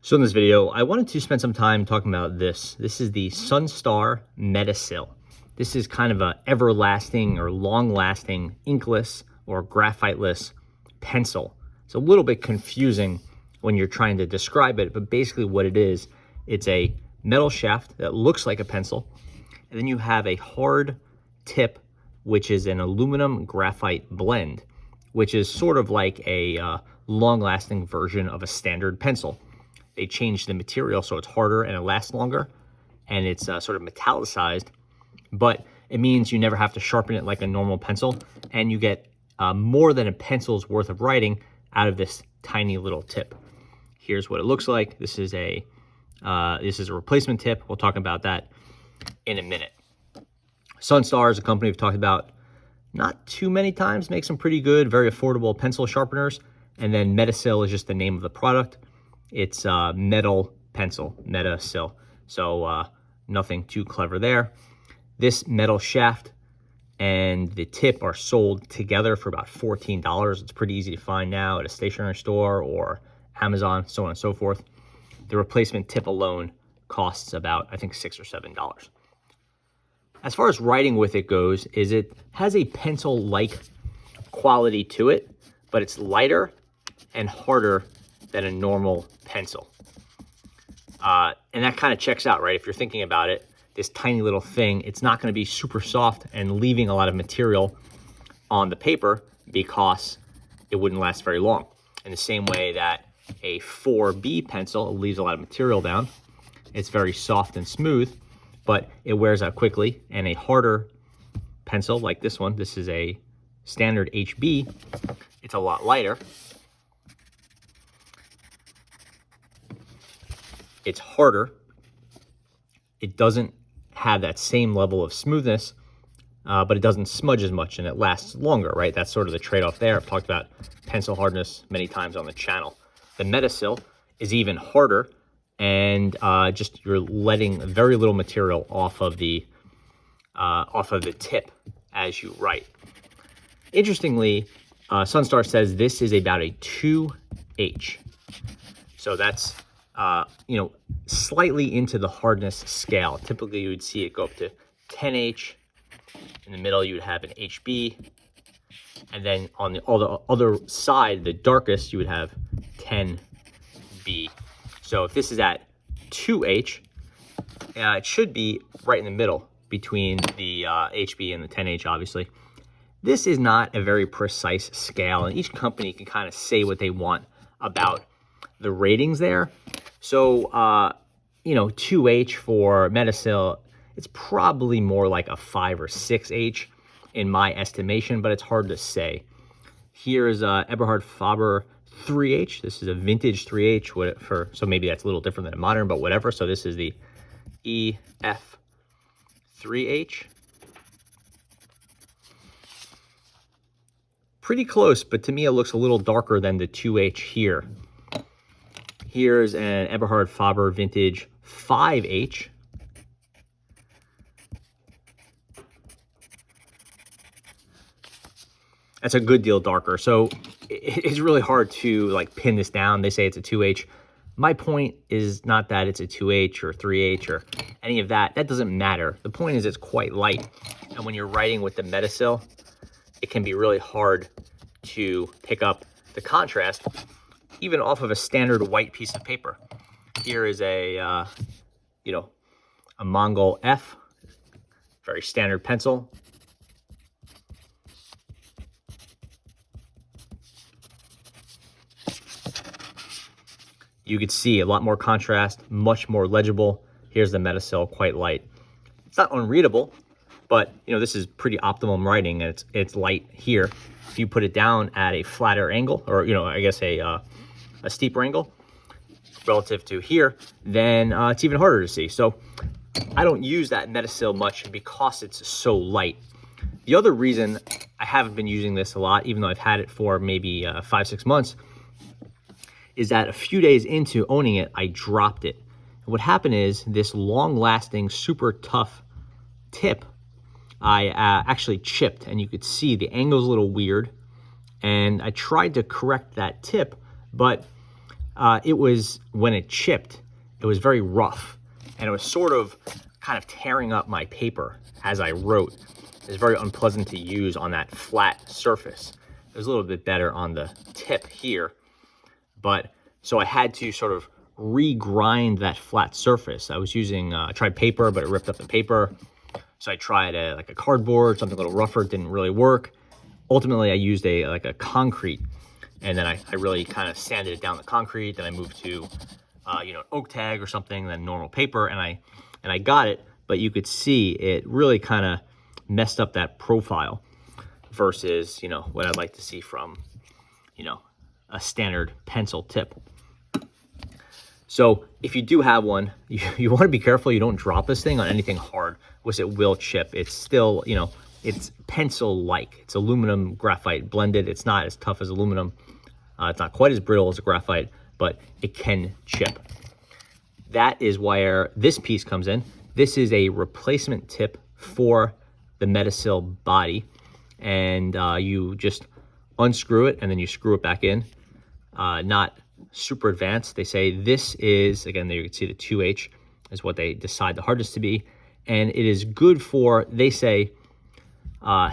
So in this video, I wanted to spend some time talking about this. This is the Sunstar Metasil. This is kind of a everlasting or long-lasting inkless or graphiteless pencil. It's a little bit confusing when you're trying to describe it, but basically what it is, it's a metal shaft that looks like a pencil, and then you have a hard tip, which is an aluminum graphite blend, which is sort of like a long-lasting version of a standard pencil. They changed the material so it's harder and it lasts longer, and it's sort of metallicized, but it means you never have to sharpen it like a normal pencil, and you get more than a pencil's worth of writing out of this tiny little tip. Here's what it looks like. This is a replacement tip. We'll talk about that in a minute. Sunstar is a company we've talked about not too many times, makes some pretty good, very affordable pencil sharpeners, and then Metasil is just the name of the product. It's metal pencil, Metasil. So nothing too clever there. This metal shaft and the tip are sold together for about $14. It's pretty easy to find now at a stationery store or Amazon, so on and so forth. The replacement tip alone costs about, I think, $6 or $7. As far as writing with it goes, is it has a pencil-like quality to it, but it's lighter and harder than a normal pencil. And that kind of checks out, right? If you're thinking about it, this tiny little thing, it's not going to be super soft and leaving a lot of material on the paper because it wouldn't last very long. In the same way that a 4B pencil leaves a lot of material down. It's very soft and smooth, but it wears out quickly. And a harder pencil like this one, this is a standard HB, it's a lot lighter. It's harder. It doesn't have that same level of smoothness, but it doesn't smudge as much and it lasts longer, right? That's sort of the trade-off there. I've talked about pencil hardness many times on the channel. The Metasil is even harder, and just you're letting very little material off of the tip as you write. Interestingly, Sunstar says this is about a 2H. So that's slightly into the hardness scale. Typically, you would see it go up to 10H. In the middle, you would have an HB. And then on the other side, the darkest, you would have 10B. So if this is at 2H, it should be right in the middle between the HB and the 10H, obviously. This is not a very precise scale, and each company can kind of say what they want about the ratings there. So, 2H for Metasil, it's probably more like a 5 or 6H in my estimation, but it's hard to say. Here is Eberhard Faber 3H. This is a vintage 3H, so maybe that's a little different than a modern, but whatever. So this is the EF 3H. Pretty close, but to me it looks a little darker than the 2H here. Here's an Eberhard Faber vintage 5H. That's a good deal darker. So it's really hard to pin this down. They say it's a 2H. My point is not that it's a 2H or 3H or any of that. That doesn't matter. The point is it's quite light. And when you're writing with the Metasil, it can be really hard to pick up the contrast, even off of a standard white piece of paper. Here is a Mongol F, very standard pencil. You could see a lot more contrast, much more legible. Here's the Metasil, quite light. It's not unreadable, but this is pretty optimum writing, and it's light here. If you put it down at a flatter angle, or I guess a steeper angle relative to here, then it's even harder to see. So I don't use that Metasil much because it's so light. The other reason I haven't been using this a lot, even though I've had it for maybe 5-6 months, is that a few days into owning it, I dropped it. And what happened is this long-lasting, super tough tip, I actually chipped, and you could see the angle's a little weird. And I tried to correct that tip, but It was, when it chipped, it was very rough, and it was sort of kind of tearing up my paper as I wrote. It was very unpleasant to use on that flat surface. It was a little bit better on the tip here, but so I had to sort of regrind that flat surface. I was using, I tried paper, but it ripped up the paper. So I tried like a cardboard, something a little rougher. It didn't really work. Ultimately, I used like a concrete, and then I really kind of sanded it down the concrete. Then I moved to, you know, oak tag or something, then normal paper, and I got it. But you could see it really kind of messed up that profile versus, you know, what I'd like to see from, you know, a standard pencil tip. So if you do have one, you want to be careful you don't drop this thing on anything hard, which it will chip. It's still, you know, it's pencil-like. It's aluminum graphite blended. It's not as tough as aluminum. It's not quite as brittle as a graphite, but it can chip. That is where this piece comes in. This is a replacement tip for the Metasil body, and you just unscrew it and then you screw it back in. Not super advanced. They say this is, again, there you can see the 2H is what they decide the hardness to be, and it is good for, they say,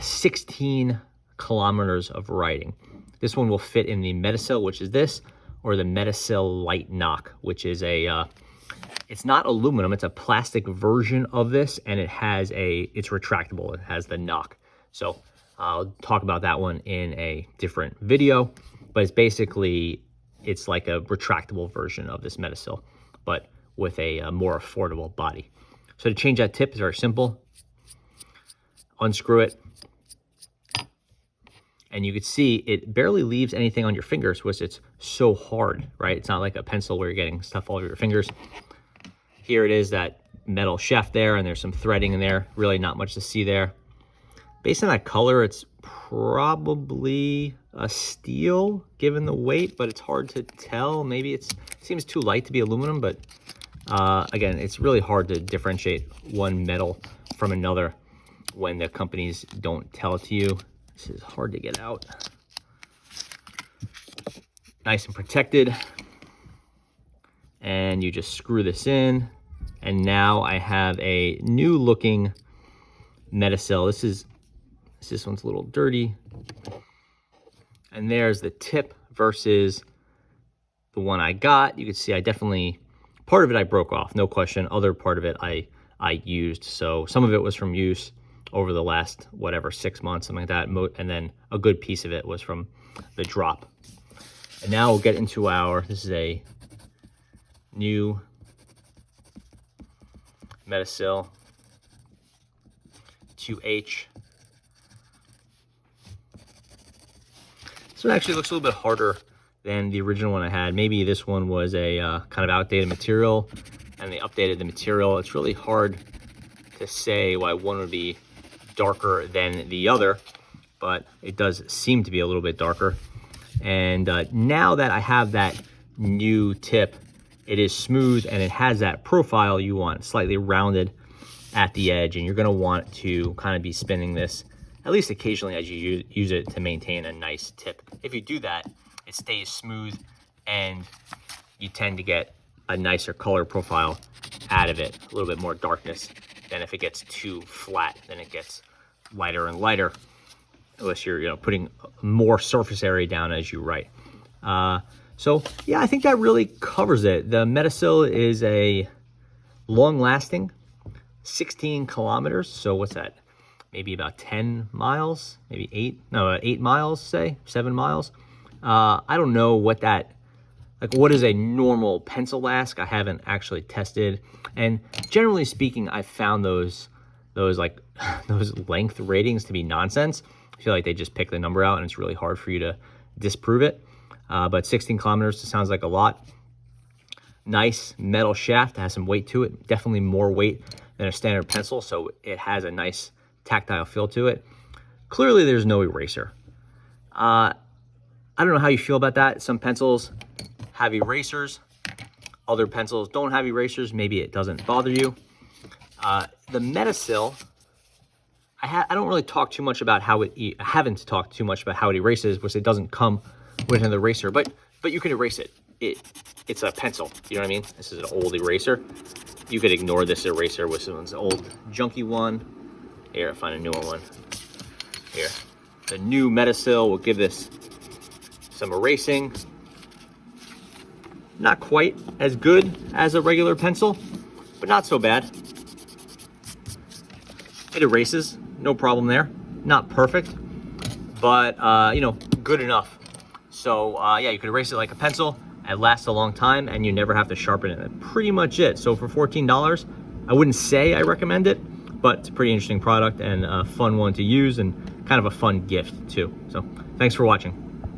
16 kilometers of writing. This one will fit in the Metasil, which is this, or the Metasil Light Knock, which is a, it's not aluminum, it's a plastic version of this, and it has it's retractable, it has the knock. So I'll talk about that one in a different video, but it's basically, it's like a retractable version of this Metasil, but with a more affordable body. So to change that tip is very simple. Unscrew it, and you can see it barely leaves anything on your fingers because it's so hard, right? It's not like a pencil where you're getting stuff all over your fingers. Here it is, that metal shaft there, and there's some threading in there. Really not much to see there. Based on that color, it's probably a steel given the weight, but it's hard to tell. Maybe it seems too light to be aluminum, but again, it's really hard to differentiate one metal from another when the companies don't tell it to you. This is hard to get out. Nice and protected. And you just screw this in. And now I have a new looking Metasil. This one's a little dirty. And there's the tip versus the one I got. You can see I definitely, part of it I broke off, no question. Other part of it I used. So some of it was from use over the last, whatever, 6 months, something like that. And then a good piece of it was from the drop. And now we'll get into this is a new Metasil 2H. This one actually looks a little bit harder than the original one I had. Maybe this one was a kind of outdated material and they updated the material. It's really hard to say why one would be darker than the other, but it does seem to be a little bit darker. And now that I have that new tip, it is smooth and it has that profile you want, slightly rounded at the edge, and you're going to want to kind of be spinning this at least occasionally as you use it to maintain a nice tip. If you do that, it stays smooth and you tend to get a nicer color profile out of it, a little bit more darkness than if it gets too flat. Then it gets lighter and lighter, unless you're putting more surface area down as you write. So yeah, I think that really covers it. The Metasil is a long-lasting 16 kilometers. So what's that? Maybe about 10 miles, maybe 8 miles, say 7 miles. I don't know what what is a normal pencil last. I haven't actually tested. And generally speaking, I've found those length ratings to be nonsense. I feel like they just pick the number out and it's really hard for you to disprove it. But 16 kilometers sounds like a lot. Nice metal shaft, has some weight to it, definitely more weight than a standard pencil, so it has a nice tactile feel to it. Clearly there's no eraser. I don't know how you feel about that. Some pencils have erasers, other pencils don't have erasers. Maybe it doesn't bother you. The Metasil, I don't really talk too much about how haven't talked too much about how it erases, which it doesn't come with an eraser, but you can erase it. it's a pencil. You know what I mean? This is an old eraser. You could ignore this eraser with someone's old junky one. Here, I'll find a newer one. Here, the new Metasil will give this some erasing. Not quite as good as a regular pencil, but not so bad. It erases, no problem there. Not perfect, but you know, good enough. So yeah, you could erase it like a pencil. It lasts a long time, and you never have to sharpen it. That's pretty much it. So for $14, I wouldn't say I recommend it, but it's a pretty interesting product and a fun one to use, and kind of a fun gift too. So thanks for watching.